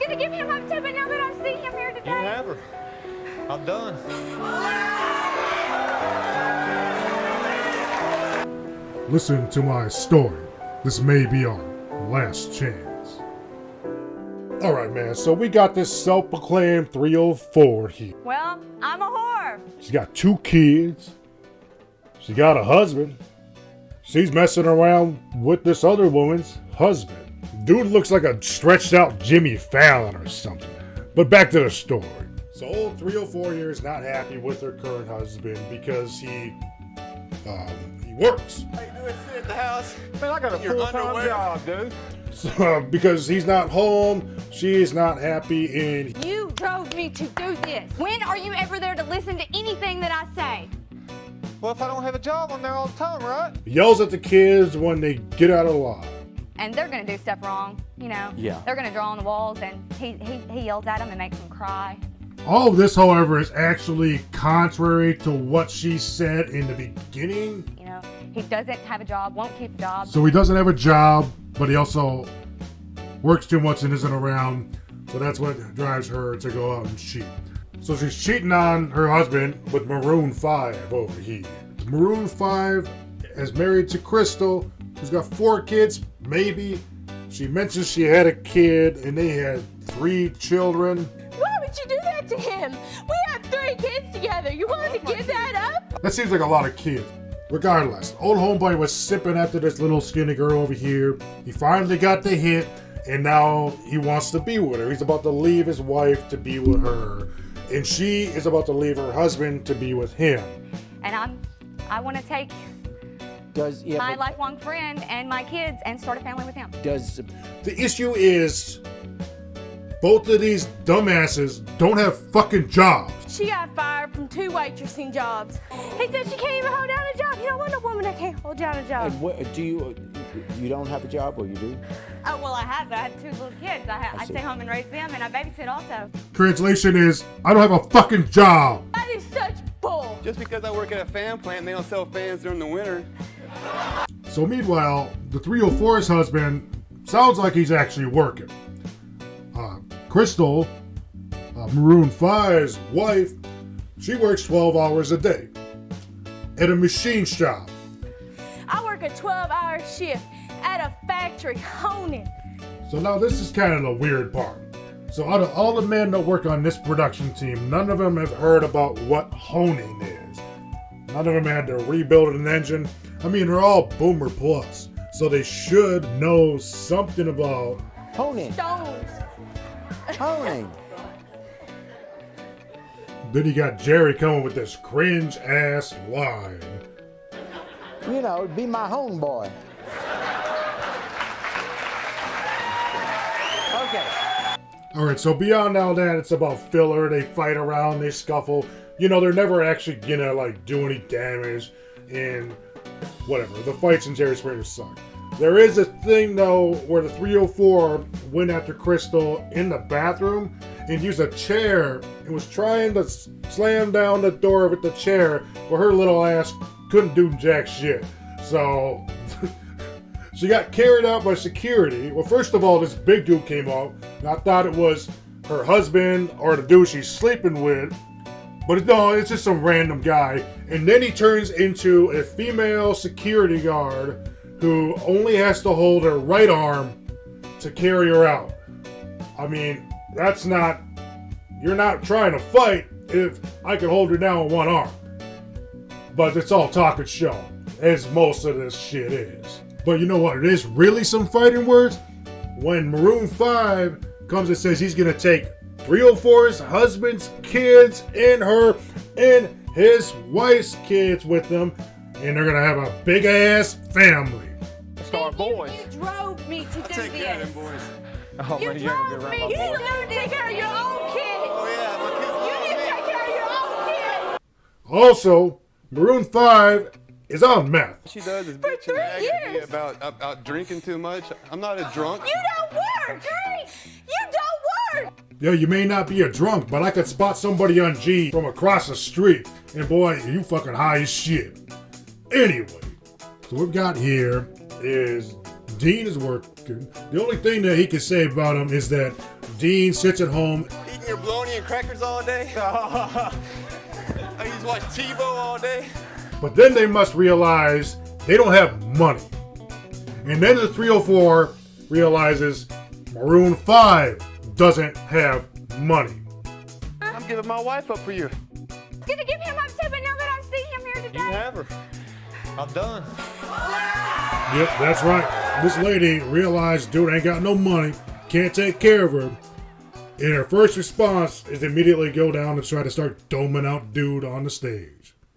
gonna give him up too, but now that I see him here today. You have her. I'm done. Listen to my story. This may be our last chance. Alright, man, so we got this self-proclaimed 304 here. Well, I'm a whore. She's got 2 kids. She got a husband. She's messing around with this other woman's husband. Dude looks like a stretched out Jimmy Fallon or something. But back to the story. So old 304 here is not happy with her current husband because he works. Hey, do it sit at the house. Man, I got a Your full-time underwear. job, dude. So, because he's not home, she's not happy, and You drove me to do this. When are you ever there to listen to anything that I say? Well, if I don't have a job, I'm there all the time, right? yells at the kids when they get out of line. And they're gonna do stuff wrong, you know. Yeah. They're gonna draw on the walls, and he yells at them and makes them cry. All of this, however, is actually contrary to what she said in the beginning. You know, he doesn't have a job, won't keep a job. So he doesn't have a job, but he also works too much and isn't around. So that's what drives her to go out and cheat. So she's cheating on her husband with Maroon 5 over here. Maroon 5 is married to Crystal, who's got 4 kids, maybe. She mentions she had a kid and they had 3 children. Why would you do that to him? We have 3 kids together. You willing to give that up? That seems like a lot of kids. Regardless, old homeboy was sipping after this little skinny girl over here. He finally got the hint, and now he wants to be with her. He's about to leave his wife to be with her, and she is about to leave her husband to be with him. And I want to take my lifelong friend and my kids and start a family with him. The issue is, both of these dumbasses don't have fucking jobs. She got fired from 2 waitressing jobs. He said she can't even hold down a job. You don't want a woman that can't hold down a job. And what, do you don't have a job, or you do? Oh, well, I have 2 little kids. I stay home and raise them, and I babysit also. Translation is, I don't have a fucking job. That is such bull. Just because I work at a fan plant and they don't sell fans during the winter. So meanwhile, the 304's husband sounds like he's actually working. Crystal, Maroon 5's wife, she works 12 hours a day at a machine shop. I work a 12-hour shift at a factory honing. So now this is kind of the weird part. So out of all the men that work on this production team, none of them have heard about what honing is. None of them had to rebuild an engine. I mean, they're all Boomer Plus, so they should know something about Honing. Stones. Honing. Then you got Jerry coming with this cringe ass line. You know, be my home boy. Okay. Alright, so beyond all that, it's about filler. They fight around, they scuffle. You know, they're never actually gonna, like, do any damage. And whatever. The fights in Jerry Springer suck. There is a thing, though, where the 304 went after Crystal in the bathroom and used a chair and was trying to slam down the door with the chair, but her little ass couldn't do jack shit. So she got carried out by security. Well, first of all, this big dude came out, and I thought it was her husband or the dude she's sleeping with. But no, it's just some random guy. And then he turns into a female security guard who only has to hold her right arm to carry her out. I mean, that's not... You're not trying to fight if I can hold her down with one arm. But it's all talk and show, as most of this shit is. But you know what? It is really some fighting words. When Maroon 5 comes and says he's going to take 304's husband's kids and her and his wife's kids with them, and they're going to have a big-ass family. Star boys. You drove me to do Take care of this. them boys. Oh, You man, you ain't gonna drove get around me. my You boy. need to take care of your own kids. Oh, yeah, my kids You need to take care of your own kids. Also, Maroon 5 is on meth. She does is For bitch 3 and nag at me years. about drinking too much. I'm not a drunk. You don't work. You don't work. Yeah, you may not be a drunk, but I could spot somebody on G from across the street, and boy, you fucking high as shit. Anyway, so what we've got here is Dean is working. The only thing that he can say about him is that Dean sits at home. Eating your bologna and crackers all day. I used to watch TiVo all day. But then they must realize they don't have money. And then the 304 realizes Maroon 5 doesn't have money. I'm giving my wife up for you. Gonna give him up too, but now that I see him here You today. have her. I'm done. Yep, that's right. This lady realized dude ain't got no money, can't take care of her. And her first response is immediately go down and try to start doming out dude on the stage.